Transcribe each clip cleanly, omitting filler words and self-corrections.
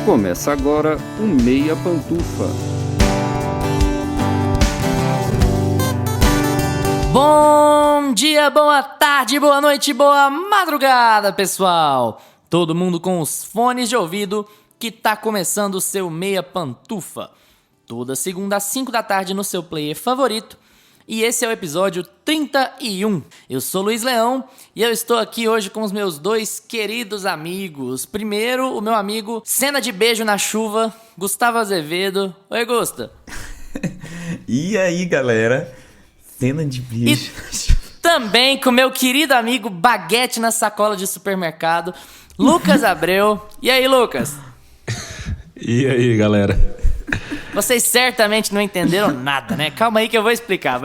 Começa agora o Meia Pantufa. Bom dia, boa tarde, boa noite, boa madrugada, pessoal! Todo mundo com os fones de ouvido que tá começando o seu Meia Pantufa. Toda segunda às 5 da tarde no seu player favorito. E esse é o episódio 31. Eu sou Luiz Leão e eu estou aqui hoje com os meus dois queridos amigos. Primeiro, o meu amigo Cena de Beijo na Chuva, Gustavo Azevedo. Oi, Gusta. E aí, galera? Cena de beijo na chuva. Também com meu querido amigo Baguete na sacola de supermercado, Lucas Abreu. E aí, Lucas? E aí, galera? Vocês certamente não entenderam nada, né? Calma aí que eu vou explicar.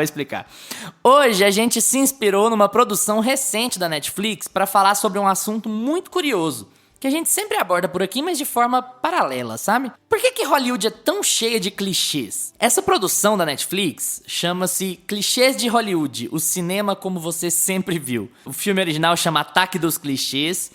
Hoje a gente se inspirou numa produção recente da Netflix para falar sobre um assunto muito curioso, que a gente sempre aborda por aqui, mas de forma paralela, sabe? Por que Hollywood é tão cheia de clichês? Essa produção da Netflix chama-se Clichês de Hollywood, o cinema como você sempre viu. O filme original chama Ataque dos Clichês.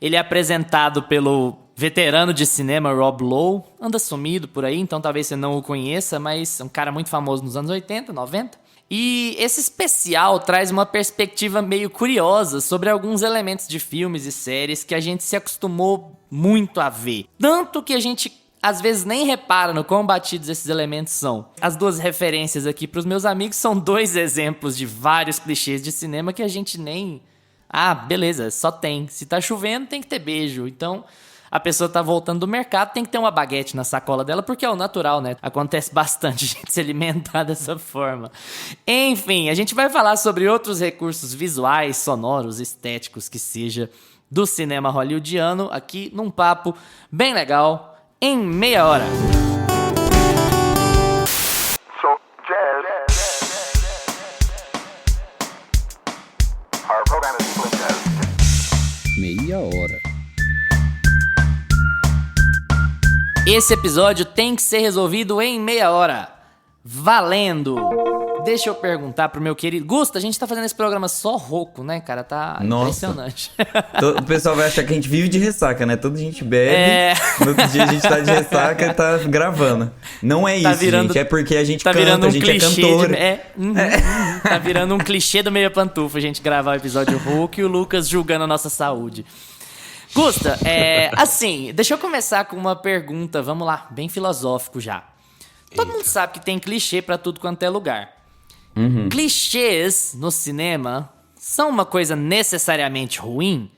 Ele é apresentado pelo veterano de cinema Rob Lowe, anda sumido por aí, então talvez você não o conheça, mas é um cara muito famoso nos anos 80, 90. E esse especial traz uma perspectiva meio curiosa sobre alguns elementos de filmes e séries que a gente se acostumou muito a ver. Tanto que a gente às vezes nem repara no quão batidos esses elementos são. As duas referências aqui para os meus amigos são dois exemplos de vários clichês de cinema que a gente nem... Ah, beleza, só tem. Se tá chovendo, tem que ter beijo. Então, a pessoa tá voltando do mercado, tem que ter uma baguete na sacola dela, porque é o natural, né? Acontece bastante a gente se alimentar dessa forma. Enfim, a gente vai falar sobre outros recursos visuais, sonoros, estéticos, que seja, do cinema hollywoodiano, aqui num papo bem legal, em meia hora. Meia hora. Esse episódio tem que ser resolvido em meia hora. Valendo! Deixa eu perguntar pro meu querido... Gusta, a gente tá fazendo esse programa só rouco, né, cara? Tá impressionante. O pessoal vai achar que a gente vive de ressaca, né? Toda a gente bebe, no outro dia a gente tá de ressaca e tá gravando. Não é tá isso, virando, gente. É porque a gente tá canta, virando um a gente clichê é cantor. Tá virando um clichê do Meia Pantufa a gente gravar o episódio rouco e o Lucas julgando a nossa saúde. Gusta, assim, deixa eu começar com uma pergunta, vamos lá, bem filosófico já. Todo mundo sabe que tem clichê pra tudo quanto é lugar. Uhum. Clichês no cinema são uma coisa necessariamente ruim?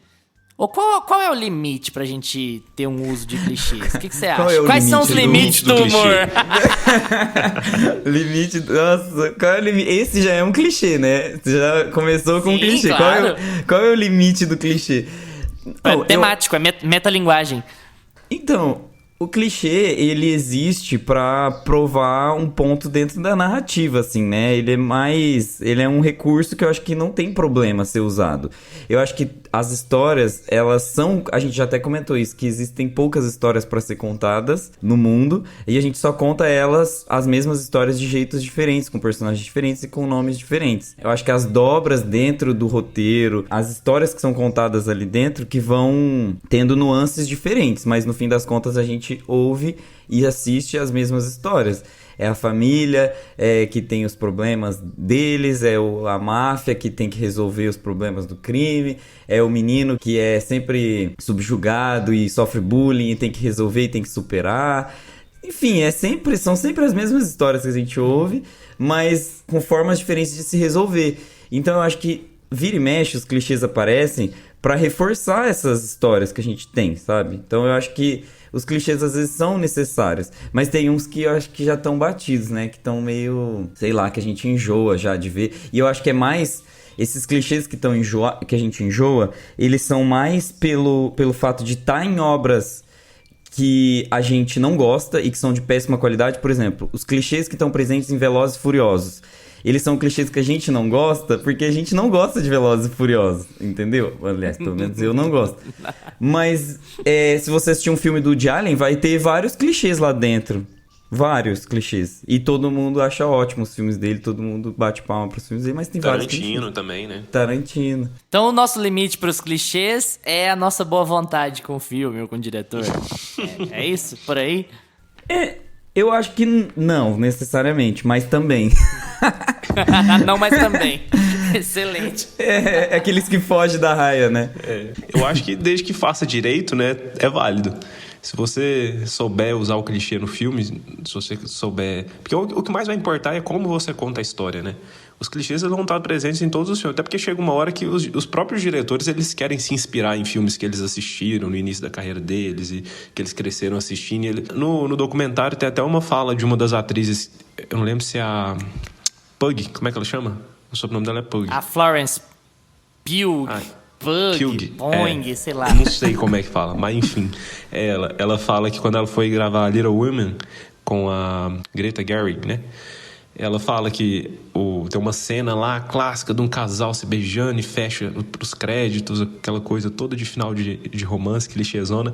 Ou qual é o limite pra gente ter um uso de clichês? O que você acha? Quais são os limites do humor? Limite... Nossa, qual é o limite? Esse já é um clichê, né? Você já começou com um clichê. Claro. Qual é o limite do clichê? É temático, é metalinguagem. Então, o clichê, ele existe pra provar um ponto dentro da narrativa, assim, né? Ele é um recurso que eu acho que não tem problema ser usado. Eu acho que as histórias, elas são... A gente já até comentou isso, que existem poucas histórias pra ser contadas no mundo, e a gente só conta elas, as mesmas histórias de jeitos diferentes, com personagens diferentes e com nomes diferentes. Eu acho que as dobras dentro do roteiro, as histórias que são contadas ali dentro, que vão tendo nuances diferentes, mas no fim das contas a gente ouve e assiste as mesmas histórias. É a família que tem os problemas deles, a máfia que tem que resolver os problemas do crime, é o menino que é sempre subjugado e sofre bullying e tem que resolver e tem que superar. Enfim, são sempre as mesmas histórias que a gente ouve, mas com formas diferentes de se resolver. Então eu acho que vira e mexe os clichês aparecem pra reforçar essas histórias que a gente tem, sabe? Então eu acho que os clichês às vezes são necessários, mas tem uns que eu acho que já estão batidos, né? Que estão meio, sei lá, que a gente enjoa já de ver. E eu acho que é mais... Esses clichês que a gente enjoa, eles são mais pelo fato de estar em obras que a gente não gosta e que são de péssima qualidade. Por exemplo, os clichês que estão presentes em Velozes e Furiosos. Eles são clichês que a gente não gosta porque a gente não gosta de Velozes e Furiosos, entendeu? Aliás, pelo menos eu não gosto. Mas se você assistir um filme do Woody Allen, vai ter vários clichês lá dentro. Vários clichês. E todo mundo acha ótimo os filmes dele, todo mundo bate palma pros filmes dele, mas tem vários clichês. Tarantino também, né? Tarantino. Então o nosso limite pros clichês é a nossa boa vontade com o filme ou com o diretor. É isso? Por aí? Eu acho que não, necessariamente, mas também. Não, mas também. Excelente. É aqueles que fogem da raia, né? Eu acho que desde que faça direito, né, é válido. Se você souber usar o clichê no filme, se você souber... Porque o que mais vai importar é como você conta a história, né? Os clichês vão estar presentes em todos os filmes. Até porque chega uma hora que os próprios diretores, eles querem se inspirar em filmes que eles assistiram no início da carreira deles e que eles cresceram assistindo. No documentário tem até uma fala de uma das atrizes, eu não lembro se é a Pug, como é que ela chama? O sobrenome dela é Pug. A Florence Pugh, Pugh, Poing, sei lá. Eu não sei como é que fala, mas enfim. Ela fala que quando ela foi gravar Little Women com a Greta Gerwig, né? Ela fala que tem uma cena lá clássica de um casal se beijando e fecha os créditos, aquela coisa toda de final de romance, clichêzona.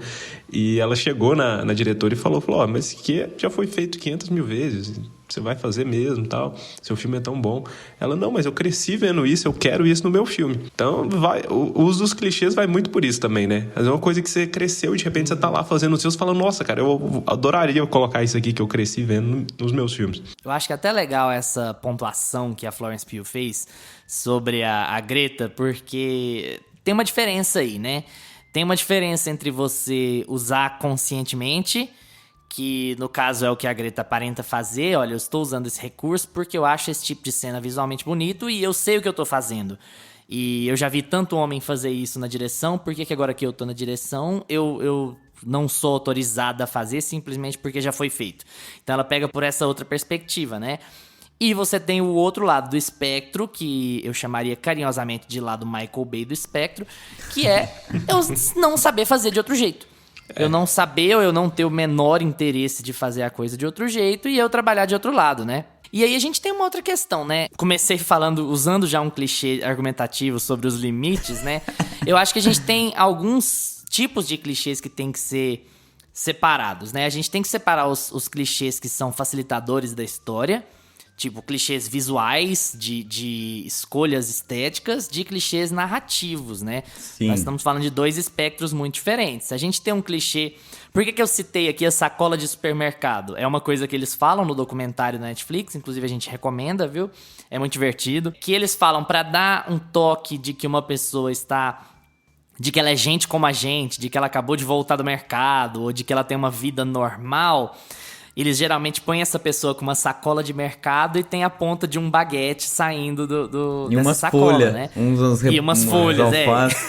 E ela chegou na diretora e falou, mas isso aqui já foi feito 500 mil vezes, você vai fazer mesmo, tal, seu filme é tão bom. Ela, não, mas eu cresci vendo isso, eu quero isso no meu filme. Então, o uso dos clichês vai muito por isso também, né? Mas é uma coisa que você cresceu e de repente você tá lá fazendo os seus, falando, nossa, cara, eu adoraria colocar isso aqui que eu cresci vendo nos meus filmes. Eu acho que é até legal essa pontuação que a Florence Pugh fez sobre a Greta, porque tem uma diferença aí, né? Tem uma diferença entre você usar conscientemente, que no caso é o que a Greta aparenta fazer, olha, eu estou usando esse recurso porque eu acho esse tipo de cena visualmente bonito e eu sei o que eu estou fazendo. E eu já vi tanto homem fazer isso na direção, por que agora que eu estou na direção, eu não sou autorizada a fazer simplesmente porque já foi feito. Então ela pega por essa outra perspectiva, né? E você tem o outro lado do espectro, que eu chamaria carinhosamente de lado Michael Bay do espectro, que é eu não saber fazer de outro jeito. Eu não saber ou eu não ter o menor interesse de fazer a coisa de outro jeito e eu trabalhar de outro lado, né? E aí a gente tem uma outra questão, né? Comecei usando já um clichê argumentativo sobre os limites, né? Eu acho que a gente tem alguns tipos de clichês que tem que ser separados, né? A gente tem que separar os clichês que são facilitadores da história, tipo clichês visuais, de escolhas estéticas, de clichês narrativos, né? Sim. Nós estamos falando de dois espectros muito diferentes. A gente tem um clichê... Por que eu citei aqui a sacola de supermercado? É uma coisa que eles falam no documentário da Netflix, inclusive a gente recomenda, viu? É muito divertido. Que eles falam para dar um toque de que uma pessoa está... de que ela é gente como a gente, de que ela acabou de voltar do mercado, ou de que ela tem uma vida normal... Eles geralmente põem essa pessoa com uma sacola de mercado e tem a ponta de um baguete saindo e dessa umas sacola, folhas, né? E umas folhas,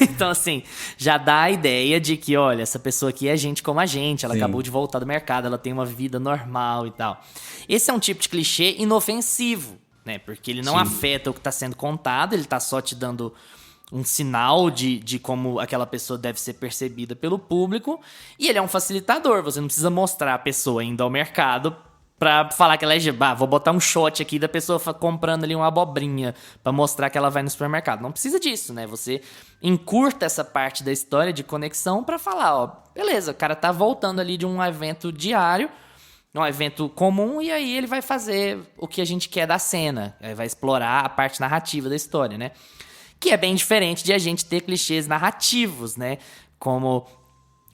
Então, assim, já dá a ideia de que, olha, essa pessoa aqui é gente como a gente, ela acabou de voltar do mercado, ela tem uma vida normal e tal. Esse é um tipo de clichê inofensivo, né? Porque ele não afeta o que está sendo contado, ele está só te dando... um sinal de como aquela pessoa deve ser percebida pelo público. E ele é um facilitador. Você não precisa mostrar a pessoa indo ao mercado pra falar que ela é... vou botar um shot aqui da pessoa comprando ali uma abobrinha pra mostrar que ela vai no supermercado. Não precisa disso, né? Você encurta essa parte da história de conexão pra falar, ó... beleza, o cara tá voltando ali de um evento diário, um evento comum, e aí ele vai fazer o que a gente quer da cena. Ele vai explorar a parte narrativa da história, né? Que é bem diferente de a gente ter clichês narrativos, né? Como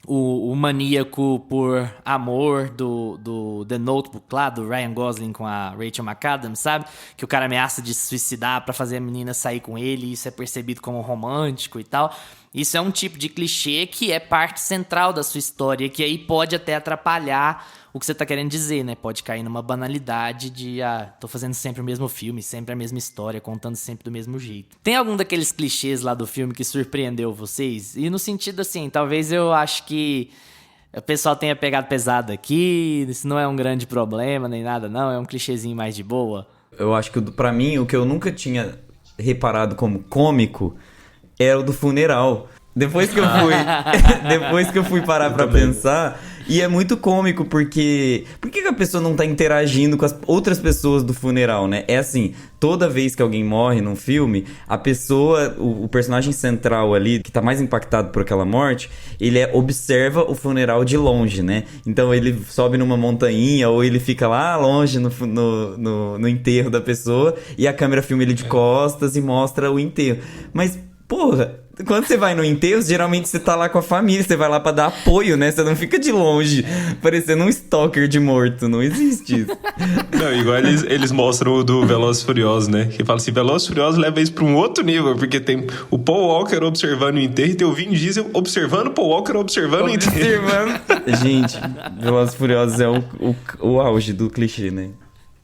o maníaco por amor do The Notebook lá, do Ryan Gosling com a Rachel McAdams, sabe? Que o cara ameaça de se suicidar pra fazer a menina sair com ele, e isso é percebido como romântico e tal. Isso é um tipo de clichê que é parte central da sua história, que aí pode até atrapalhar o que você tá querendo dizer, né? Pode cair numa banalidade de, tô fazendo sempre o mesmo filme, sempre a mesma história, contando sempre do mesmo jeito. Tem algum daqueles clichês lá do filme que surpreendeu vocês? E no sentido assim, talvez eu acho que o pessoal tenha pegado pesado aqui, isso não é um grande problema nem nada, não, é um clichêzinho mais de boa. Eu acho que pra mim, o que eu nunca tinha reparado como cômico era o do funeral. Depois que eu fui parar pra pensar, E é muito cômico, porque... Por que a pessoa não tá interagindo com as outras pessoas do funeral, né? É assim, toda vez que alguém morre num filme, a pessoa, o personagem central ali, que tá mais impactado por aquela morte, ele observa o funeral de longe, né? Então ele sobe numa montanha, ou ele fica lá longe no enterro da pessoa, e a câmera filma ele de costas e mostra o enterro. Mas, porra... Quando você vai no enterro, geralmente você tá lá com a família, você vai lá pra dar apoio, né? Você não fica de longe, parecendo um stalker de morto. Não existe isso. Não, igual eles mostram o do Velozes e Furiosos, né? Que fala assim, Velozes e Furiosos leva isso pra um outro nível, porque tem o Paul Walker observando o enterro e tem o Vin Diesel observando o Paul Walker observando o enterro. Gente, Velozes e Furiosos é o auge do clichê, né?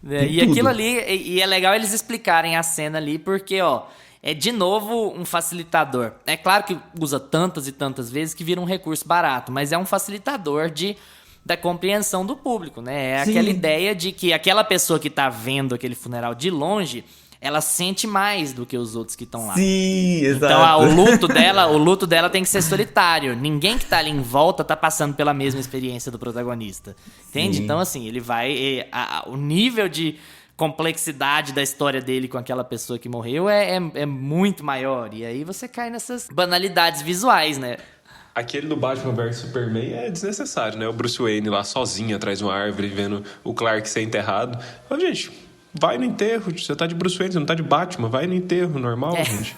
E tudo. aquilo ali, e é legal eles explicarem a cena ali, porque, ó... É, de novo, um facilitador. É claro que usa tantas e tantas vezes que vira um recurso barato, mas é um facilitador da compreensão do público, né? É aquela ideia de que aquela pessoa que tá vendo aquele funeral de longe, ela sente mais do que os outros que estão lá. Sim, exato. Então, o luto dela tem que ser solitário. Ninguém que tá ali em volta tá passando pela mesma experiência do protagonista. Entende? Sim. Então, assim, ele vai... o nível de... complexidade da história dele com aquela pessoa que morreu é muito maior. E aí você cai nessas banalidades visuais, né? Aquele do Batman vs Superman é desnecessário, né? O Bruce Wayne lá sozinho atrás de uma árvore, vendo o Clark ser enterrado. Ô, gente, vai no enterro. Você tá de Bruce Wayne, você não tá de Batman. Vai no enterro, normal, gente.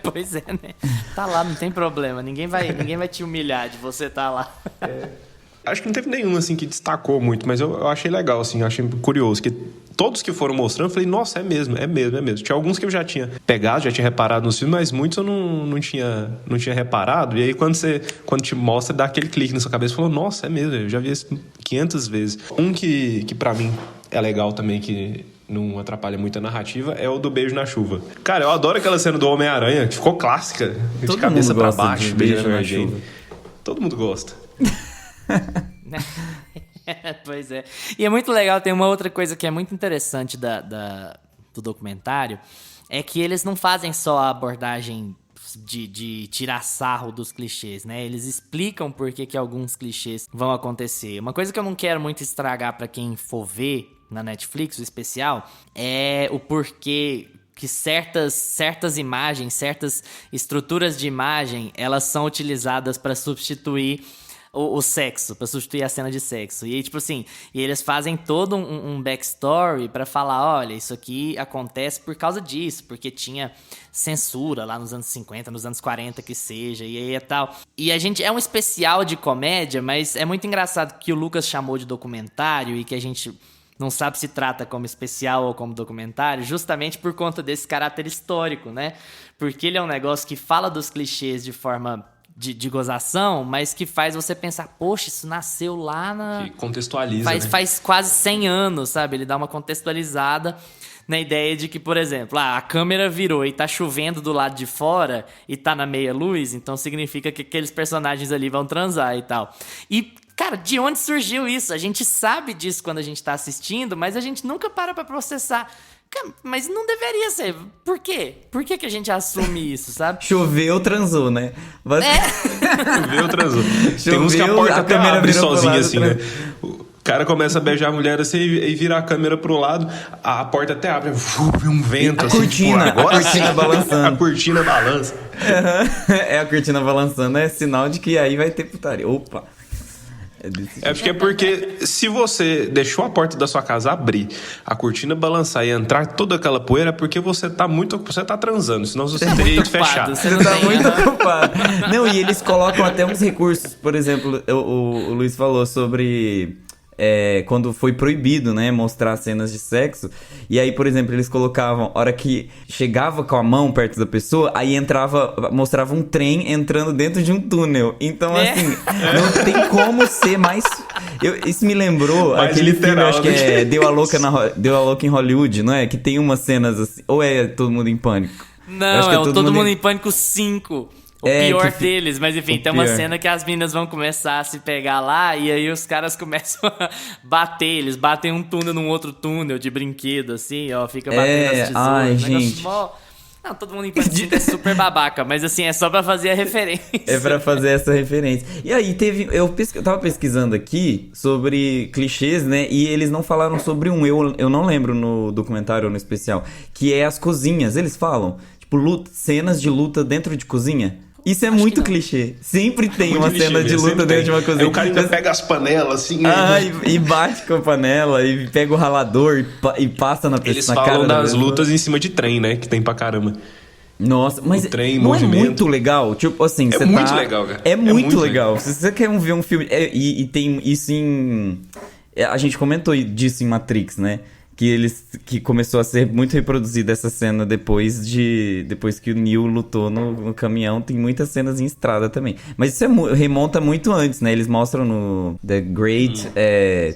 Pois é, né? Tá lá, não tem problema. Ninguém vai te humilhar de você tá lá. Acho que não teve nenhum, assim, que destacou muito, mas eu achei legal, assim, eu achei curioso, que todos que foram mostrando, eu falei, nossa, é mesmo. Tinha alguns que eu já tinha pegado, já tinha reparado nos filmes, mas muitos eu não tinha reparado, e aí quando te mostra, dá aquele clique na sua cabeça, falou, nossa, é mesmo, eu já vi isso 500 vezes. Um que pra mim é legal também, que não atrapalha muito a narrativa, é o do beijo na chuva. Cara, eu adoro aquela cena do Homem-Aranha, que ficou clássica, de cabeça pra baixo, beijando a gente. Todo mundo gosta. Pois é. E é muito legal, tem uma outra coisa que é muito interessante do documentário, é que eles não fazem só a abordagem de tirar sarro dos clichês, né? Eles explicam por que alguns clichês vão acontecer. Uma coisa que eu não quero muito estragar pra quem for ver na Netflix, o especial, é o porquê que certas imagens, certas estruturas de imagem, elas são utilizadas para substituir o sexo, pra substituir a cena de sexo. E aí, tipo assim, e eles fazem todo um backstory pra falar, olha, isso aqui acontece por causa disso, porque tinha censura lá nos anos 50, nos anos 40, que seja, e aí é tal. E a gente, é um especial de comédia, mas é muito engraçado que o Lucas chamou de documentário e que a gente não sabe se trata como especial ou como documentário, justamente por conta desse caráter histórico, né? Porque ele é um negócio que fala dos clichês de forma... De gozação, mas que faz você pensar, poxa, isso nasceu lá na... Que contextualiza, né? Faz quase 100 anos, sabe? Ele dá uma contextualizada na ideia de que, por exemplo, a câmera virou e tá chovendo do lado de fora e tá na meia luz, então significa que aqueles personagens ali vão transar e tal. E, cara, de onde surgiu isso? A gente sabe disso quando a gente tá assistindo, mas a gente nunca para pra processar. Mas não deveria ser. Por quê? Por que a gente assume isso, sabe? Choveu, transou, né? Choveu, transou. Tem uns que a Choveu, porta a até câmera abre virou pro sozinha, lado, assim, né? O cara começa a beijar a mulher assim e vira a câmera pro lado, a porta até abre, vem um vento, a assim. Cortina, tipo, agora a cortina balançando. A cortina balança. É a cortina balançando, é sinal de que aí vai ter putaria. Opa! É porque se você deixou a porta da sua casa abrir, a cortina balançar e entrar toda aquela poeira, é porque você tá transando, senão você teria ido fechar. Você Você não tá tem, muito né? ocupado. Não, e eles colocam até uns recursos. Por exemplo, o Luiz falou sobre... quando foi proibido, né, mostrar cenas de sexo. E aí, por exemplo, eles colocavam, a hora que chegava com a mão perto da pessoa, aí mostrava um trem entrando dentro de um túnel. Então, assim, não tem como ser mais... Isso me lembrou mais aquele literal, filme, acho que né? é Deu a Louca em Hollywood, não é? Que tem umas cenas assim... Ou é Todo Mundo em Pânico? Não, é o Todo Mundo em Pânico 5. O pior deles, mas enfim, tem uma cena que as meninas vão começar a se pegar lá e aí os caras começam a bater, eles batem um túnel num outro túnel de brinquedo, assim, ó, fica batendo as tesouras. Ai, Um negócio gente. Não, todo mundo em Pânico 5 é super babaca, mas assim, é só pra fazer a referência. É pra fazer essa referência. E aí eu tava pesquisando aqui sobre clichês, né? E eles não falaram sobre eu não lembro no documentário ou no especial, que é as cozinhas. Eles falam, tipo, cenas de luta dentro de cozinha. Isso é muito clichê. Sempre tem Muito uma clichê cena de mesmo, luta sempre dentro de tem. uma cozinha. Aí o cara ainda pega as panelas, assim... E bate com a panela, e pega o ralador e passa na Eles na cara falam da das pessoa. lutas em cima de trem, né? Que tem pra caramba. Nossa, mas O trem, não movimento. é muito legal? Tipo assim, É você muito legal, cara. É muito muito legal. Se você quer ver um filme... e tem isso em... A gente comentou disso em Matrix, né? Que começou a ser muito reproduzida essa cena depois que o Neo lutou no caminhão. Tem muitas cenas em estrada também. Mas isso remonta muito antes, né? Eles mostram no The Great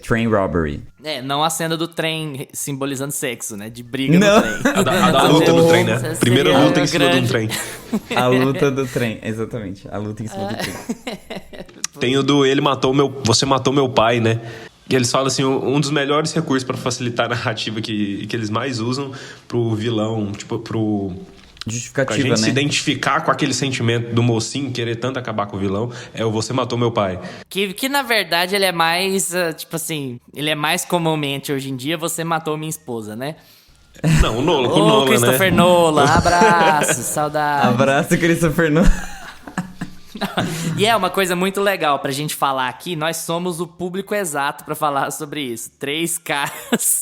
Train Robbery. Não a cena do trem simbolizando sexo, né? De briga Não. no trem. A da luta no trem, né? Essa Primeira seria luta em cima de um grande. trem. A luta do trem, exatamente. A luta em cima do trem. Tem o do Você matou meu pai, né? E eles falam assim, um dos melhores recursos para facilitar a narrativa que eles mais usam pro vilão, tipo, pra Justificativa, gente né? se identificar com aquele sentimento do mocinho querer tanto acabar com o vilão, é o você matou meu pai. Que na verdade ele é mais, tipo assim, ele é mais comumente hoje em dia, você matou minha esposa, né? Não, o Nolan, com o Ô, Nolan, Christopher né? Nolan, abraço, saudade. Abraço, Christopher Nolan. E é uma coisa muito legal pra gente falar aqui, nós somos o público exato pra falar sobre isso. 3 caras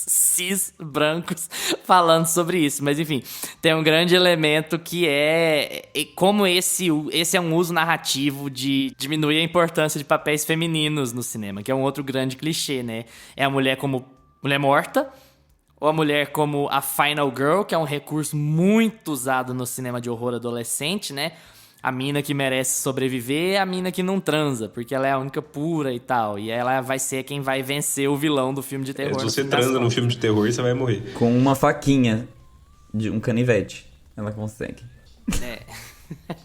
cis brancos falando sobre isso. Mas enfim, tem um grande elemento que é como esse é um uso narrativo de diminuir a importância de papéis femininos no cinema, que é um outro grande clichê, né? É a mulher como mulher morta, ou a mulher como a final girl, que é um recurso muito usado no cinema de horror adolescente, né? A mina que merece sobreviver é a mina que não transa, porque ela é a única pura e tal. E ela vai ser quem vai vencer o vilão do filme de terror. Se no você fim das transa num contas. filme de terror, você vai morrer. Com uma faquinha, de um canivete. Ela consegue.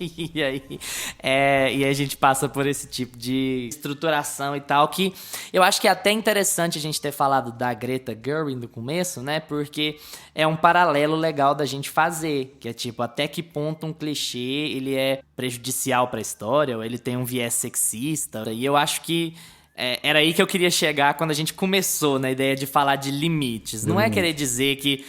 E aí a gente passa por esse tipo de estruturação e tal, que eu acho que é até interessante a gente ter falado da Greta Gerwig no começo, né? Porque é um paralelo legal da gente fazer, que é tipo, até que ponto um clichê ele é prejudicial pra história, ou ele tem um viés sexista. E eu acho que era aí que eu queria chegar quando a gente começou na ideia de falar de limites. Não é querer dizer que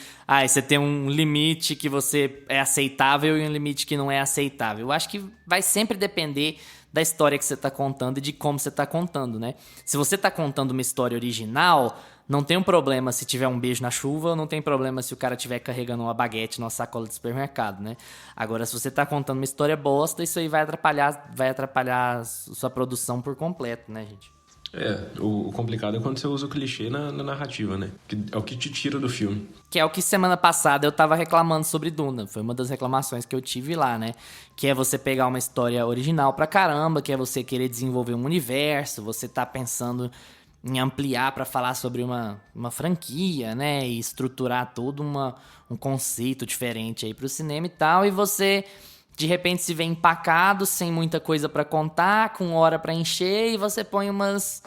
você tem um limite que você é aceitável e um limite que não é aceitável. Eu acho que vai sempre depender da história que você tá contando e de como você tá contando, né? Se você tá contando uma história original, não tem um problema se tiver um beijo na chuva, não tem problema se o cara estiver carregando uma baguete numa sacola de supermercado, né? Agora, se você tá contando uma história bosta, isso aí vai atrapalhar a sua produção por completo, né, gente? O complicado é quando você usa o clichê na narrativa, né? Que é o que te tira do filme. Que é o que semana passada eu tava reclamando sobre Duna. Foi uma das reclamações que eu tive lá, né? Que é você pegar uma história original pra caramba, que é você querer desenvolver um universo, você tá pensando em ampliar pra falar sobre uma franquia, né? E estruturar todo um conceito diferente aí pro cinema e tal. E você, de repente, se vê empacado, sem muita coisa pra contar, com hora pra encher, e você põe umas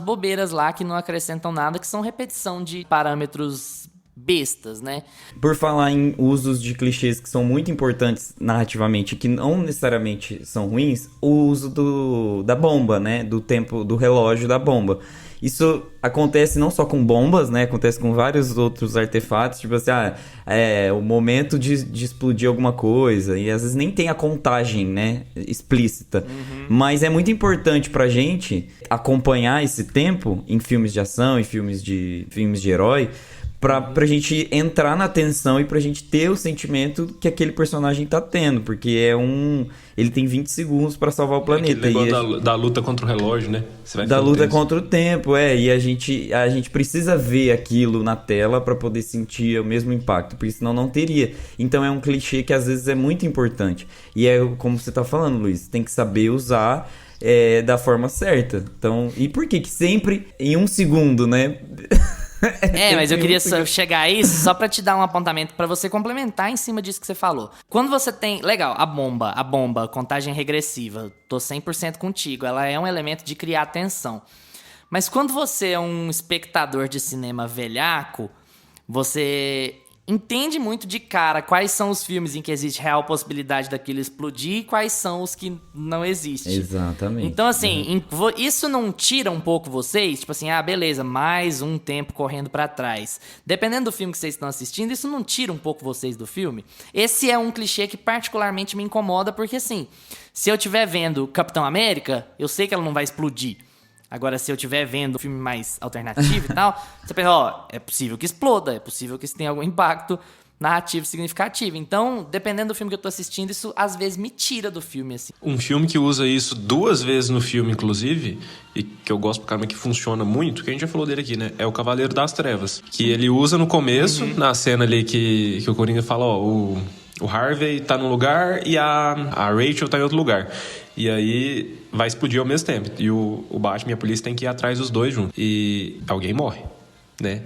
bobeiras lá que não acrescentam nada, que são repetição de parâmetros bestas, né? Por falar em usos de clichês que são muito importantes narrativamente, que não necessariamente são ruins, o uso da bomba, né? Do tempo, do relógio da bomba. Isso acontece não só com bombas, né? Acontece com vários outros artefatos, tipo assim, o momento de explodir alguma coisa, e às vezes nem tem a contagem, né? Explícita. Mas é muito importante pra gente acompanhar esse tempo em filmes de ação, em filmes de herói, pra gente entrar na tensão e pra gente ter o sentimento que aquele personagem tá tendo, porque ele tem 20 segundos pra salvar o planeta. Aquele negócio da luta contra o relógio, né? Você vai Da ficando luta tenso. contra o tempo, e a gente precisa ver aquilo na tela pra poder sentir o mesmo impacto, porque senão não teria. Então é um clichê que às vezes é muito importante. E é como você tá falando, Luiz, tem que saber usar da forma certa. Então, e por que sempre em 1 segundo, né? Mas eu queria chegar a isso só pra te dar um apontamento pra você complementar em cima disso que você falou. Quando você tem... Legal, a bomba, contagem regressiva, tô 100% contigo. Ela é um elemento de criar tensão. Mas quando você é um espectador de cinema velhaco, você entende muito de cara quais são os filmes em que existe real possibilidade daquilo explodir e quais são os que não existem. Exatamente. Então, assim, isso não tira um pouco vocês? Tipo assim, beleza, mais um tempo correndo pra trás. Dependendo do filme que vocês estão assistindo, isso não tira um pouco vocês do filme? Esse é um clichê que particularmente me incomoda, porque assim, se eu estiver vendo Capitão América, eu sei que ela não vai explodir. Agora, se eu estiver vendo um filme mais alternativo e tal, você pensa, é possível que exploda, é possível que isso tenha algum impacto narrativo significativo. Então, dependendo do filme que eu tô assistindo, isso às vezes me tira do filme, assim. Um filme que usa isso 2 vezes no filme, inclusive, e que eu gosto pra caramba, que funciona muito, que a gente já falou dele aqui, né? É o Cavaleiro das Trevas. Que ele usa no começo, na cena ali que o Coringa fala, o Harvey tá num lugar e a Rachel tá em outro lugar. E aí vai explodir ao mesmo tempo. E o Batman e a polícia tem que ir atrás dos dois juntos. E alguém morre, né?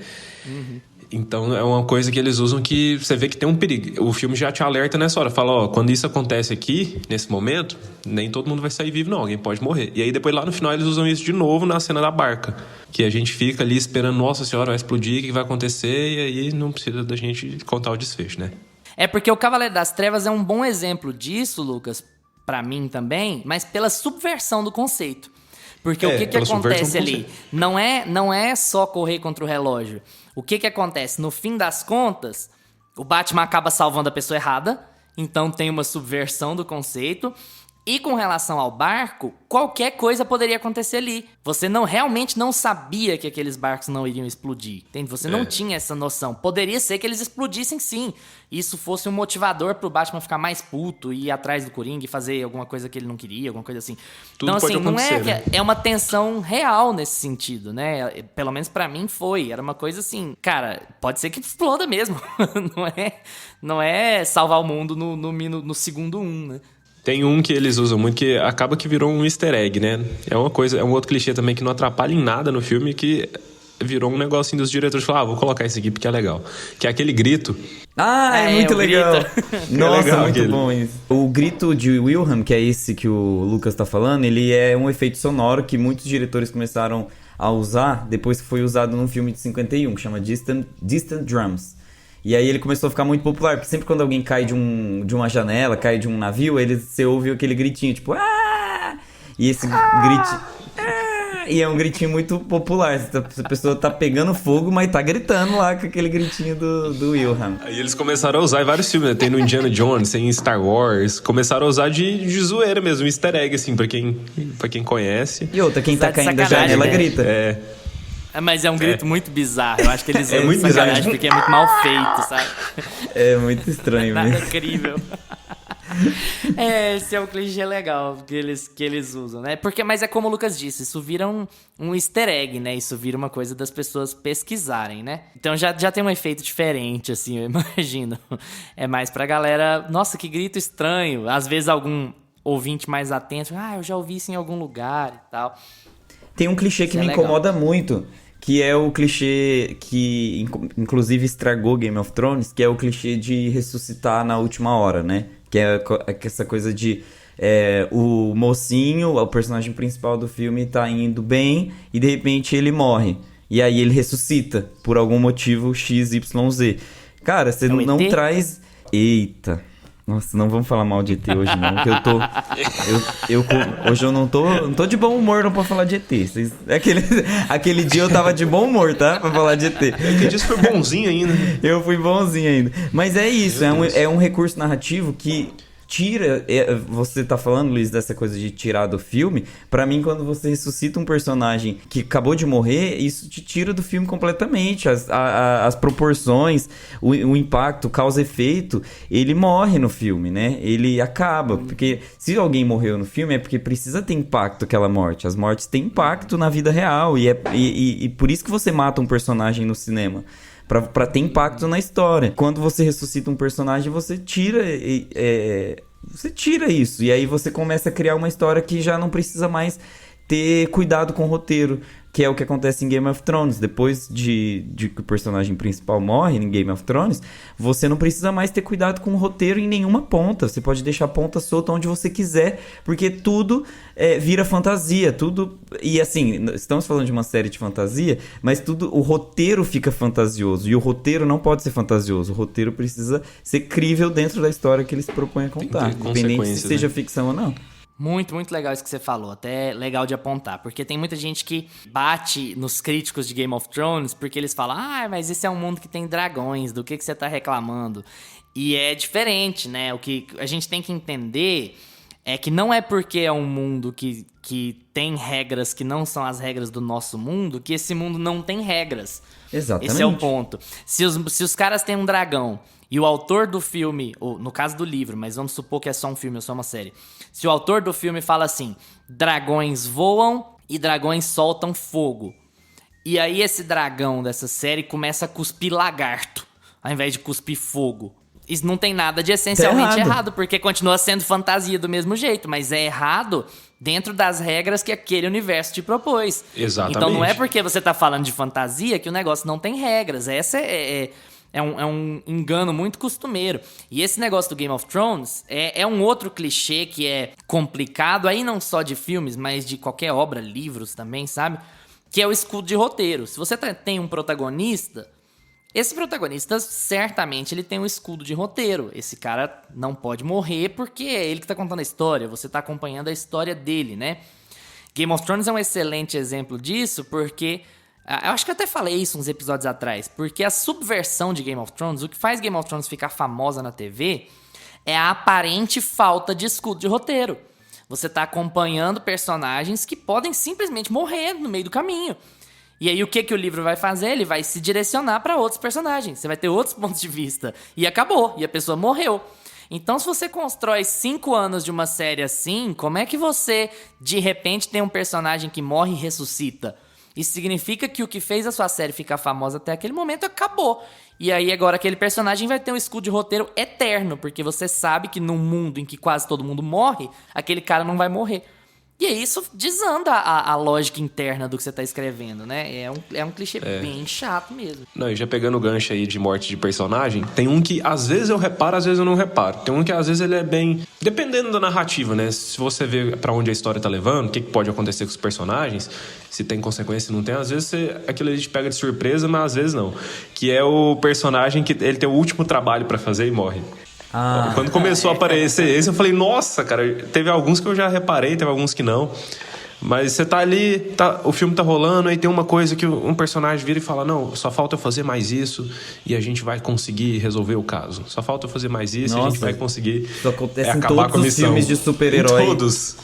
Então é uma coisa que eles usam que você vê que tem um perigo. O filme já te alerta nessa hora. Fala, quando isso acontece aqui, nesse momento, nem todo mundo vai sair vivo, não. Alguém pode morrer. E aí depois lá no final eles usam isso de novo na cena da barca. Que a gente fica ali esperando, nossa senhora, vai explodir, o que vai acontecer? E aí não precisa da gente contar o desfecho, né? É porque o Cavaleiro das Trevas é um bom exemplo disso, Lucas, pra mim também, mas pela subversão do conceito. Porque o que acontece ali? Não é só correr contra o relógio. O que acontece? No fim das contas, o Batman acaba salvando a pessoa errada, então tem uma subversão do conceito. E com relação ao barco, qualquer coisa poderia acontecer ali. Você realmente não sabia que aqueles barcos não iriam explodir, entende? Você não tinha essa noção. Poderia ser que eles explodissem sim. Isso fosse um motivador pro Batman ficar mais puto e ir atrás do Coringa e fazer alguma coisa que ele não queria, alguma coisa assim. Tudo então, pode assim, não acontecer, né? é uma tensão real nesse sentido, né? Pelo menos pra mim foi. Era uma coisa assim, cara, pode ser que exploda mesmo. não é salvar o mundo no segundo 1, né? Tem um que eles usam muito que acaba que virou um easter egg, né? É um outro clichê também que não atrapalha em nada no filme, que virou um negocinho dos diretores falar, vou colocar esse aqui porque é legal. Que é aquele grito. É muito legal. Nossa, legal muito aquele. bom isso. O grito de Wilhelm, que é esse que o Lucas tá falando, ele é um efeito sonoro que muitos diretores começaram a usar depois que foi usado num filme de 51, que chama Distant Drums. E aí ele começou a ficar muito popular, porque sempre quando alguém cai de uma janela, cai de um navio, você ouve aquele gritinho, tipo... Ah! E esse gritinho... Ah! E é um gritinho muito popular. A pessoa tá pegando fogo, mas tá gritando lá com aquele gritinho do Wilhelm. Aí eles começaram a usar em vários filmes, né? Tem no Indiana Jones, tem em Star Wars. Começaram a usar de zoeira mesmo, um easter egg, assim, pra quem conhece. E outra, quem tá Tá de caindo da sacanagem, janela né? grita. Mas é um grito muito bizarro. Eu acho que eles usam muito de sacanagem bizarro. porque é muito mal feito, sabe? É muito estranho Nada mesmo. incrível. Esse é o clichê legal que eles usam, né? Mas é como o Lucas disse, isso vira um easter egg, né? Isso vira uma coisa das pessoas pesquisarem, né? Então já tem um efeito diferente, assim, eu imagino. É mais pra galera, nossa, que grito estranho. Às vezes algum ouvinte mais atento, eu já ouvi isso em algum lugar e tal. Tem um clichê que Isso é me legal. incomoda muito, que é o clichê que inclusive estragou Game of Thrones, que é o clichê de ressuscitar na última hora, né? Que é essa coisa de o mocinho, o personagem principal do filme, tá indo bem e de repente ele morre. E aí ele ressuscita por algum motivo XYZ. Cara, você o não ET? traz... Eita... Nossa, não vamos falar mal de ET hoje não, que eu tô... hoje eu não tô de bom humor não pra falar de ET. Aquele dia eu tava de bom humor, tá? Pra falar de ET. Aquele dia foi bonzinho ainda. Eu fui bonzinho ainda. Mas é isso, é um recurso narrativo que tira... Você tá falando, Luiz, dessa coisa de tirar do filme. Pra mim, quando você ressuscita um personagem que acabou de morrer, isso te tira do filme completamente. As proporções, o impacto, causa e efeito, ele morre no filme, né? Ele acaba. Porque se alguém morreu no filme, é porque precisa ter impacto aquela morte. As mortes têm impacto na vida real. E por isso que você mata um personagem no cinema. Pra ter impacto na história. Quando você ressuscita um personagem, você tira isso. E aí você começa a criar uma história que já não precisa mais ter cuidado com o roteiro. que é o que acontece em Game of Thrones. Depois de que o personagem principal morre em Game of Thrones, você não precisa mais ter cuidado com o roteiro em nenhuma ponta. Você pode deixar a ponta solta onde você quiser, porque tudo vira fantasia, tudo... E assim, estamos falando de uma série de fantasia, mas o roteiro fica fantasioso, e o roteiro não pode ser fantasioso. O roteiro precisa ser crível dentro da história que ele se propõe a contar, independente se seja ficção ou não. Muito, muito legal isso que você falou. Até legal de apontar. Porque tem muita gente que bate nos críticos de Game of Thrones porque eles falam: ah, mas esse é um mundo que tem dragões, do que você tá reclamando? E é diferente, né? O que a gente tem que entender é que não é porque é um mundo que tem regras que não são as regras do nosso mundo que esse mundo não tem regras. Exatamente. Esse é o ponto. Se os caras têm um dragão e o autor do filme, ou no caso do livro, mas vamos supor que é só um filme ou só uma série. Se o autor do filme fala assim: dragões voam e dragões soltam fogo. E aí esse dragão dessa série começa a cuspir lagarto, ao invés de cuspir fogo. Isso não tem nada de essencialmente errado, porque continua sendo fantasia do mesmo jeito, mas é errado dentro das regras que aquele universo te propôs. Exatamente. Então não é porque você tá falando de fantasia que o negócio não tem regras. Essa é um engano muito costumeiro. E esse negócio do Game of Thrones é um outro clichê que é complicado, aí não só de filmes, mas de qualquer obra, livros também, sabe? Que é o escudo de roteiro. Se você tem um protagonista, esse protagonista certamente ele tem um escudo de roteiro. Esse cara não pode morrer porque é ele que tá contando a história, você tá acompanhando a história dele, né? Game of Thrones é um excelente exemplo disso porque... eu acho que eu até falei isso uns episódios atrás, porque a subversão de Game of Thrones, o que faz Game of Thrones ficar famosa na TV, é a aparente falta de escudo de roteiro. Você tá acompanhando personagens que podem simplesmente morrer no meio do caminho. E aí o que o livro vai fazer? Ele vai se direcionar para outros personagens. Você vai ter outros pontos de vista. E acabou. E a pessoa morreu. Então, se você constrói 5 anos de uma série assim, como é que você, de repente, tem um personagem que morre e ressuscita? Isso significa que o que fez a sua série ficar famosa até aquele momento acabou. E aí agora aquele personagem vai ter um escudo de roteiro eterno, porque você sabe que num mundo em que quase todo mundo morre, aquele cara não vai morrer. E aí isso desanda a lógica interna do que você tá escrevendo, né? É um clichê bem chato mesmo. Não, e já pegando o gancho aí de morte de personagem, tem um que às vezes eu reparo, às vezes eu não reparo. Tem um que às vezes ele é bem... Dependendo da narrativa, né? Se você vê pra onde a história tá levando, o que pode acontecer com os personagens, se tem consequência, se não tem, às vezes aquilo ali te pega de surpresa, mas às vezes não. Que é o personagem que ele tem o último trabalho pra fazer e morre. Quando começou a aparecer esse, eu falei, nossa, cara, teve alguns que eu já reparei, teve alguns que não. Mas você tá ali, o filme tá rolando, aí tem uma coisa que um personagem vira e fala: não, só falta eu fazer mais isso e a gente vai conseguir resolver o caso. Só falta eu fazer mais isso e a gente vai conseguir acabar com a missão. Isso acontece em todos os filmes de super-herói. Todos.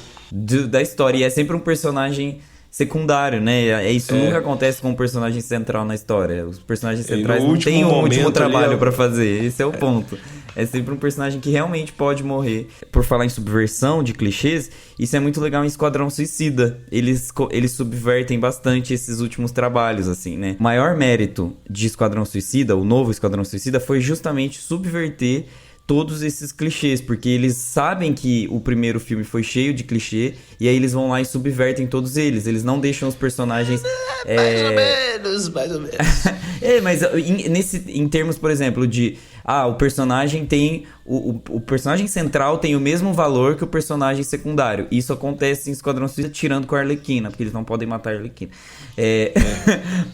Da história. E é sempre um personagem secundário, né? Isso nunca acontece com um personagem central na história. Os personagens centrais não têm um último trabalho pra fazer. Esse é o ponto. É sempre um personagem que realmente pode morrer. Por falar em subversão de clichês, isso é muito legal em Esquadrão Suicida. Eles subvertem bastante esses últimos trabalhos, assim, né? O maior mérito de Esquadrão Suicida, o novo Esquadrão Suicida, foi justamente subverter todos esses clichês, porque eles sabem que o primeiro filme foi cheio de clichê, e aí eles vão lá e subvertem todos eles. Eles não deixam os personagens... Mais ou menos. Mas em termos, por exemplo, de... o personagem tem... O personagem central tem o mesmo valor que o personagem secundário. Isso acontece em Esquadrão Suicida, tirando com a Arlequina, porque eles não podem matar a Arlequina.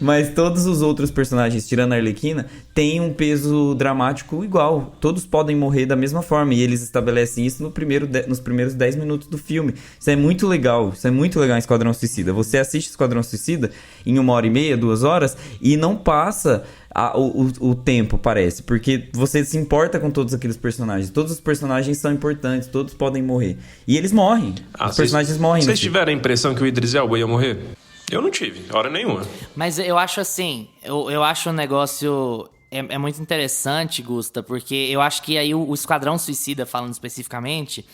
Mas todos os outros personagens, tirando a Arlequina, têm um peso dramático igual. Todos podem morrer da mesma forma, e eles estabelecem isso nos primeiros 10 minutos do filme. Isso é muito legal. Isso é muito legal em Esquadrão Suicida. Você assiste Esquadrão Suicida em 1h30, 2 horas, e não passa... o tempo, parece, porque você se importa com todos aqueles personagens. Todos os personagens são importantes, todos podem morrer. E eles morrem. Os personagens morrem. Vocês tiveram a impressão que o Idris Elba ia morrer? Eu não tive, hora nenhuma. Mas eu acho assim, eu acho um negócio... É muito interessante, Gusta, porque eu acho que aí o Esquadrão Suicida, falando especificamente,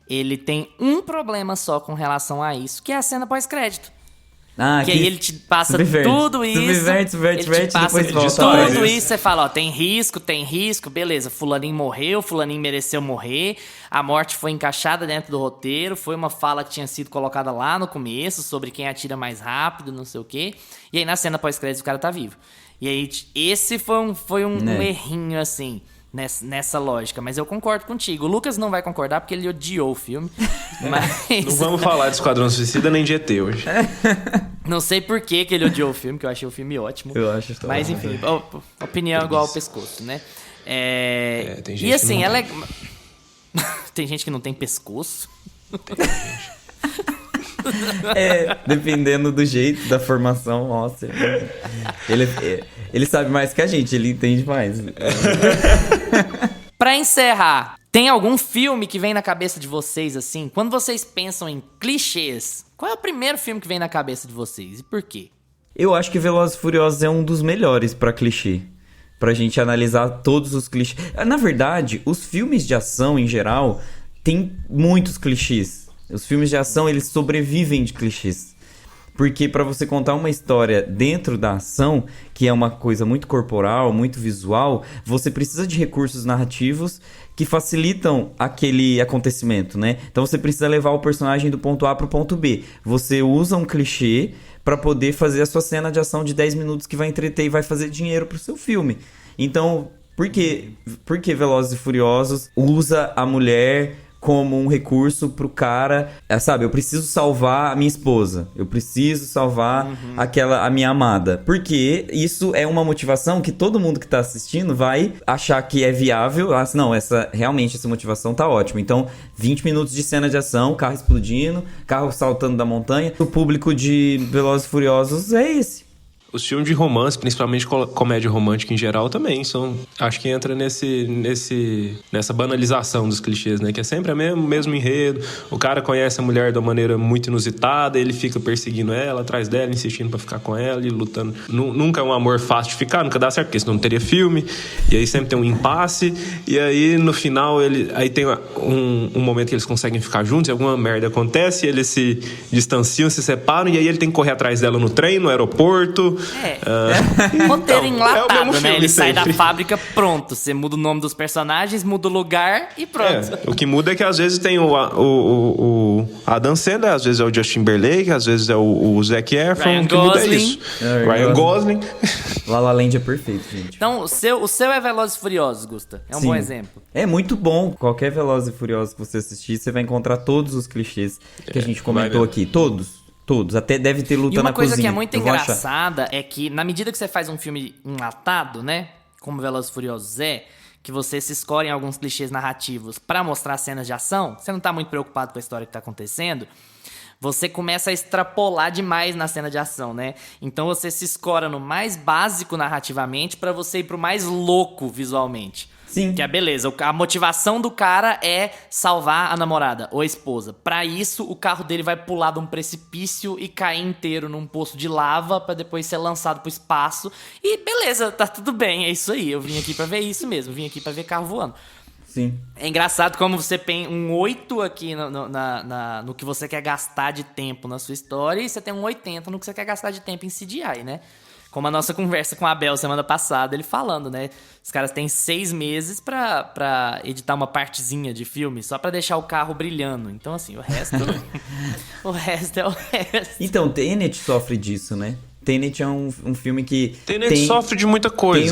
ele tem um problema só com relação a isso, que é a cena pós-crédito. Que aí ele te passa tudo isso. Subverte, ele te passa depois volta. tudo isso, você fala, ó, tem risco, beleza. Fulaninho morreu, fulaninho mereceu morrer. A morte foi encaixada dentro do roteiro. Foi uma fala que tinha sido colocada lá no começo sobre quem atira mais rápido, não sei o quê. E aí na cena pós-crédito o cara tá vivo. E aí esse foi um errinho, assim, nessa lógica. Mas eu concordo contigo. O Lucas não vai concordar porque ele odiou o filme. Mas... Não vamos falar de Esquadrão Suicida nem de ET hoje. Não sei por que ele odiou o filme, que eu achei o filme ótimo. Eu acho que Mas enfim, opinião igual ao pescoço, né? Tem gente e assim, que não ela tem gente que não tem pescoço. Dependendo do jeito, da formação, nossa. Ele sabe mais que a gente, ele entende mais. Pra encerrar, tem algum filme que vem na cabeça de vocês, assim? Quando vocês pensam em clichês, qual é o primeiro filme que vem na cabeça de vocês e por quê? Eu acho que Velozes e Furiosos é um dos melhores pra clichê. Pra gente analisar todos os clichês. Na verdade, os filmes de ação, em geral, tem muitos clichês. Os filmes de ação, eles sobrevivem de clichês. Porque pra você contar uma história dentro da ação, que é uma coisa muito corporal, muito visual, você precisa de recursos narrativos que facilitam aquele acontecimento, né? Então você precisa levar o personagem do ponto A pro ponto B. Você usa um clichê pra poder fazer a sua cena de ação de 10 minutos que vai entreter e vai fazer dinheiro pro seu filme. Então, por que Velozes e Furiosos usa a mulher como um recurso pro cara, sabe, eu preciso salvar a minha esposa, eu preciso salvar a minha amada, porque isso é uma motivação que todo mundo que tá assistindo vai achar que é viável, não, realmente essa motivação tá ótima, então 20 minutos de cena de ação, carro explodindo, carro saltando da montanha, o público de Velozes e Furiosos é esse. Os filmes de romance, principalmente comédia romântica em geral, também acho que entra nessa banalização dos clichês, né? Que é sempre o mesmo enredo. O cara conhece a mulher de uma maneira muito inusitada, ele fica perseguindo ela, atrás dela, insistindo pra ficar com ela e lutando. Nunca é um amor fácil de ficar, nunca dá certo, porque senão não teria filme. E aí sempre tem um impasse. E aí, no final, aí tem um momento que eles conseguem ficar juntos, e alguma merda acontece, eles se distanciam, se separam, e aí ele tem que correr atrás dela no trem, no aeroporto. Roteiro enlatado, é o mesmo filme, né? Ele sai sempre. da fábrica, pronto. Você muda o nome dos personagens, muda o lugar e pronto. O que muda é que às vezes tem o Adam Sandler, às vezes é o Justin Timberlake, às vezes é o Zac Efron. Ryan o que muda é Gosling. isso. Ryan Gosling. La La Land é perfeito, gente. Então, o seu é Velozes e Furiosos, Gusta. É um bom exemplo. É muito bom. Qualquer Velozes e Furiosos que você assistir, você vai encontrar todos os clichês que a gente comentou aqui. Todos. Até deve ter luta E uma na coisa cozinha. que é muito engraçada é que, na medida que você faz um filme enlatado, né? Como Velozes e Furiosos que você se escolhe em alguns clichês narrativos pra mostrar cenas de ação, você não tá muito preocupado com a história que tá acontecendo, você começa a extrapolar demais na cena de ação, né? Então você se escora no mais básico narrativamente pra você ir pro mais louco visualmente. Sim. Que é beleza, a motivação do cara é salvar a namorada ou a esposa. Pra isso, o carro dele vai pular de um precipício e cair inteiro num poço de lava pra depois ser lançado pro espaço. E beleza, tá tudo bem, é isso aí. Eu vim aqui pra ver isso mesmo, vim aqui pra ver carro voando. Sim. É engraçado como você tem um 8 aqui no que você quer gastar de tempo na sua história e você tem um 80 no que você quer gastar de tempo em CGI, né? Como a nossa conversa com a Abel semana passada, ele falando, né? Os caras têm 6 meses pra editar uma partezinha de filme, só pra deixar o carro brilhando. Então, assim, o resto... o resto é o resto. Então, Tenet sofre disso, né? Tenet é um filme que... Tenet sofre de muita coisa.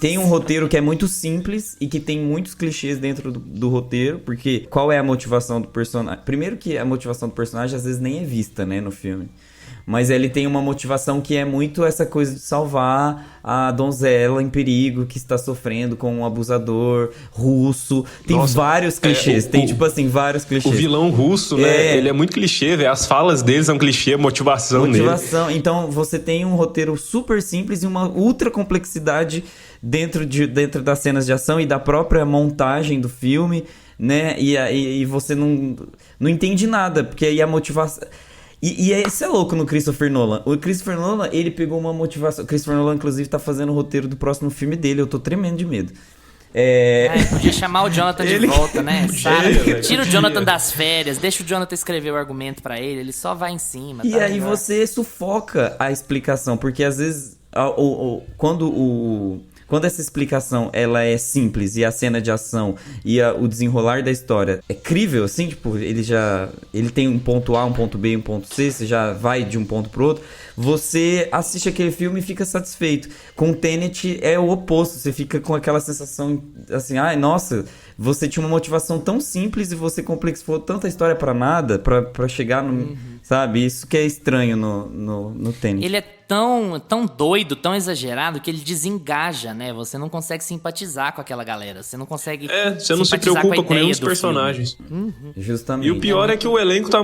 Tem um roteiro que é muito simples e que tem muitos clichês dentro do roteiro, porque qual é a motivação do personagem? Primeiro que a motivação do personagem às vezes nem é vista, né, no filme. Mas ele tem uma motivação que é muito essa coisa de salvar a donzela em perigo que está sofrendo com um abusador russo. Tem vários clichês. Tem, tipo assim, vários clichês. O vilão russo, né? Ele é muito clichê, velho. As falas dele são clichê, motivação nele. Então, você tem um roteiro super simples e uma ultra complexidade dentro das cenas de ação e da própria montagem do filme, né? E você não entende nada, porque aí a motivação... E isso é louco no Christopher Nolan. O Christopher Nolan, ele pegou uma motivação... O Christopher Nolan, inclusive, tá fazendo o roteiro do próximo filme dele. Eu tô tremendo de medo. Podia chamar o Jonathan de volta, né? Sabe? velho, Tira o podia. Jonathan das férias, deixa o Jonathan escrever o argumento pra ele, ele só vai em cima. E tá aí melhor. você sufoca a explicação, porque às vezes quando essa explicação ela é simples e a cena de ação e o desenrolar da história é crível, assim, tipo, ele tem um ponto A, um ponto B, um ponto C, você já vai de um ponto pro outro, você assiste aquele filme e fica satisfeito. Com Tenet é o oposto, você fica com aquela sensação assim, ai, nossa, você tinha uma motivação tão simples e você complexou tanta história pra nada, pra chegar no... Sabe? Isso que é estranho no Tenet. Ele é tão doido, tão exagerado, que ele desengaja, né? Você não consegue simpatizar com aquela galera. Você não consegue Você não se simpatizar preocupa a com nenhum ideia dos do personagens. Justamente. E o pior é que o elenco tá...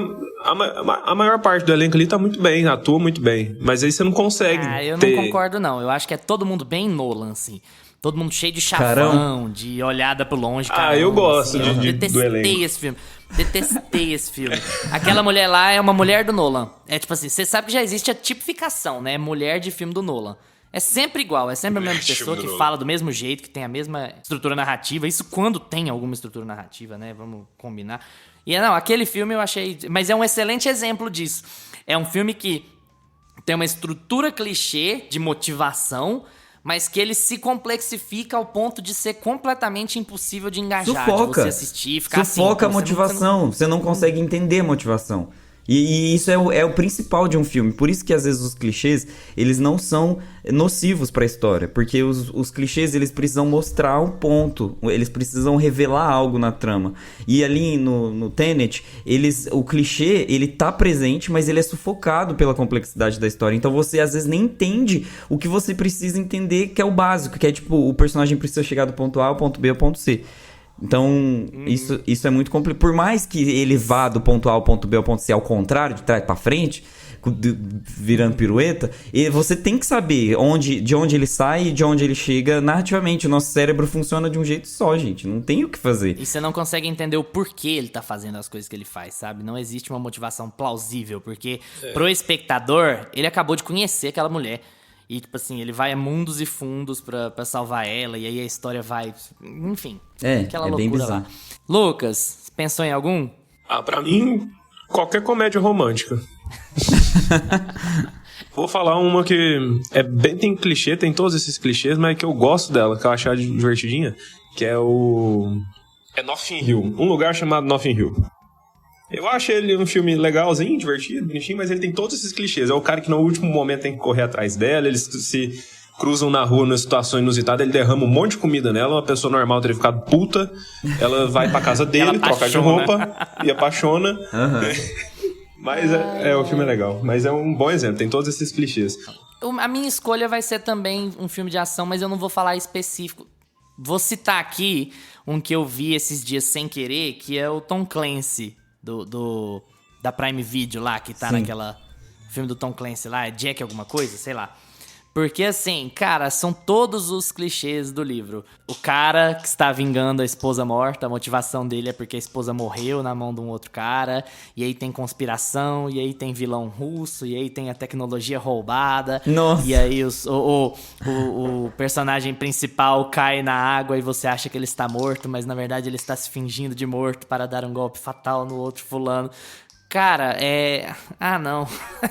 A maior parte do elenco ali tá muito bem, atua muito bem. Mas aí você não consegue Eu ter... não concordo, não. Eu acho que é todo mundo bem Nolan, assim. Todo mundo cheio de chavão, Carão. de olhada pro longe. eu gosto assim. Eu do detestei elenco. esse filme. Detestei esse filme. Aquela mulher lá é uma mulher do Nolan. É tipo assim, você sabe que já existe a tipificação, né? Mulher de filme do Nolan. É sempre igual, é sempre a mesma pessoa que fala do mesmo jeito, que tem a mesma estrutura narrativa. Isso quando tem alguma estrutura narrativa, né? Vamos combinar. E não, aquele filme eu achei... Mas é um excelente exemplo disso. É um filme que tem uma estrutura clichê de motivação, mas que ele se complexifica ao ponto de ser completamente impossível de engajar, de você assistir, ficar Sufoca assim. a motivação, você não consegue entender a motivação. E isso é o principal de um filme. Por isso que às vezes os clichês, eles não são nocivos pra história. Porque os clichês, eles precisam mostrar um ponto. Eles precisam revelar algo na trama. E ali no Tenet, o clichê, ele tá presente, mas ele é sufocado pela complexidade da história. Então você às vezes nem entende o que você precisa entender, que é o básico. Que é tipo, o personagem precisa chegar do ponto A ao ponto B ao ponto C. Então, isso é muito complicado. Por mais que ele vá do ponto A ao ponto B ao ponto C ao contrário, de trás pra frente, virando pirueta, você tem que saber de onde ele sai e de onde ele chega narrativamente. O nosso cérebro funciona de um jeito só, gente. Não tem o que fazer. E você não consegue entender o porquê ele tá fazendo as coisas que ele faz, sabe? Não existe uma motivação plausível, porque pro espectador, ele acabou de conhecer aquela mulher. E, tipo assim, ele vai a mundos e fundos pra salvar ela, e aí a história vai... Enfim, aquela é loucura bem bizarro. lá. Lucas, pensou em algum? Pra mim, qualquer comédia romântica. Vou falar uma que tem clichê, tem todos esses clichês, mas que eu gosto dela, que eu acho divertidinha, que é Notting Hill. Um lugar chamado Notting Hill. Eu acho ele um filme legalzinho, divertido, bonitinho, mas ele tem todos esses clichês. É o cara que no último momento tem que correr atrás dela, eles se cruzam na rua numa situação inusitada, ele derrama um monte de comida nela, uma pessoa normal teria ficado puta, ela vai pra casa dele, troca de roupa e apaixona. Mas o filme é legal, mas é um bom exemplo, tem todos esses clichês. A minha escolha vai ser também um filme de ação, mas eu não vou falar específico. Vou citar aqui um que eu vi esses dias sem querer, que é o Tom Clancy, da Prime Video lá, que tá naquela filme do Tom Clancy lá, é Jack alguma coisa, sei lá. Porque assim, cara, são todos os clichês do livro. O cara que está vingando a esposa morta, a motivação dele é porque a esposa morreu na mão de um outro cara, e aí tem conspiração, e aí tem vilão russo, e aí tem a tecnologia roubada. Nossa. E aí o personagem principal cai na água e você acha que ele está morto, mas na verdade ele está se fingindo de morto para dar um golpe fatal no outro fulano. Cara, não.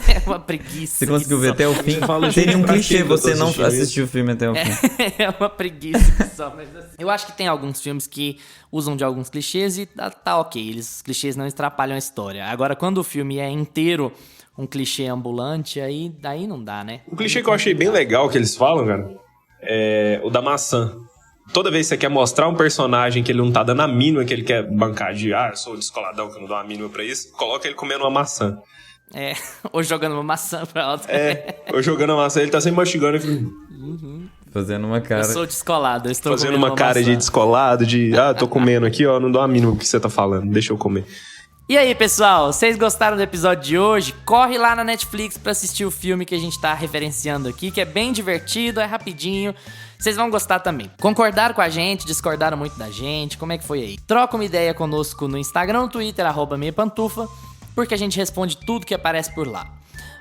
É uma preguiça. Você conseguiu ver até o fim? Fala, Seria um pra clichê quem você eu tô não assistindo assistir o filme até o fim. É uma preguiça só, mas assim. Eu acho que tem alguns filmes que usam de alguns clichês e tá ok. Os clichês não atrapalham a história. Agora, quando o filme é inteiro um clichê ambulante, aí não dá, né? O clichê que eu achei bem legal que eles falam, cara, é o da maçã. Toda vez que você quer mostrar um personagem que ele não tá dando a mínima, que ele quer bancar de eu sou o descoladão que eu não dou a mínima pra isso, coloca ele comendo uma maçã. Ou jogando uma maçã pra outra. Ou jogando a maçã, ele tá sempre mastigando e Fazendo uma cara. Eu sou descolado, eu estou fazendo comendo uma cara maçã. de descolado, tô comendo aqui, não dou a mínima o que você tá falando, deixa eu comer. E aí, pessoal, vocês gostaram do episódio de hoje? Corre lá na Netflix pra assistir o filme que a gente tá referenciando aqui, que é bem divertido, é rapidinho. Vocês vão gostar também. Concordaram com a gente, discordaram muito da gente, como é que foi aí? Troca uma ideia conosco no Instagram, no Twitter, @meiapantufa, porque a gente responde tudo que aparece por lá.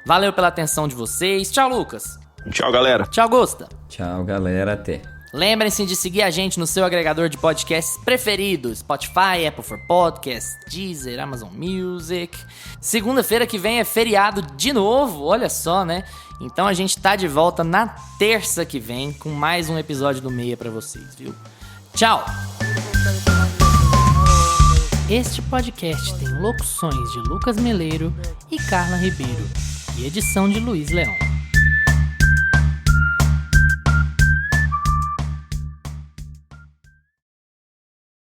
Valeu pela atenção de vocês. Tchau, Lucas. Tchau, galera. Tchau, Gusta. Tchau, galera. Até. Lembrem-se de seguir a gente no seu agregador de podcasts preferido: Spotify, Apple for Podcasts, Deezer, Amazon Music. Segunda-feira que vem é feriado de novo, olha só, né? Então a gente tá de volta na terça que vem com mais um episódio do Meia pra vocês, viu? Tchau! Este podcast tem locuções de Lucas Meleiro e Carla Ribeiro e edição de Luiz Leão.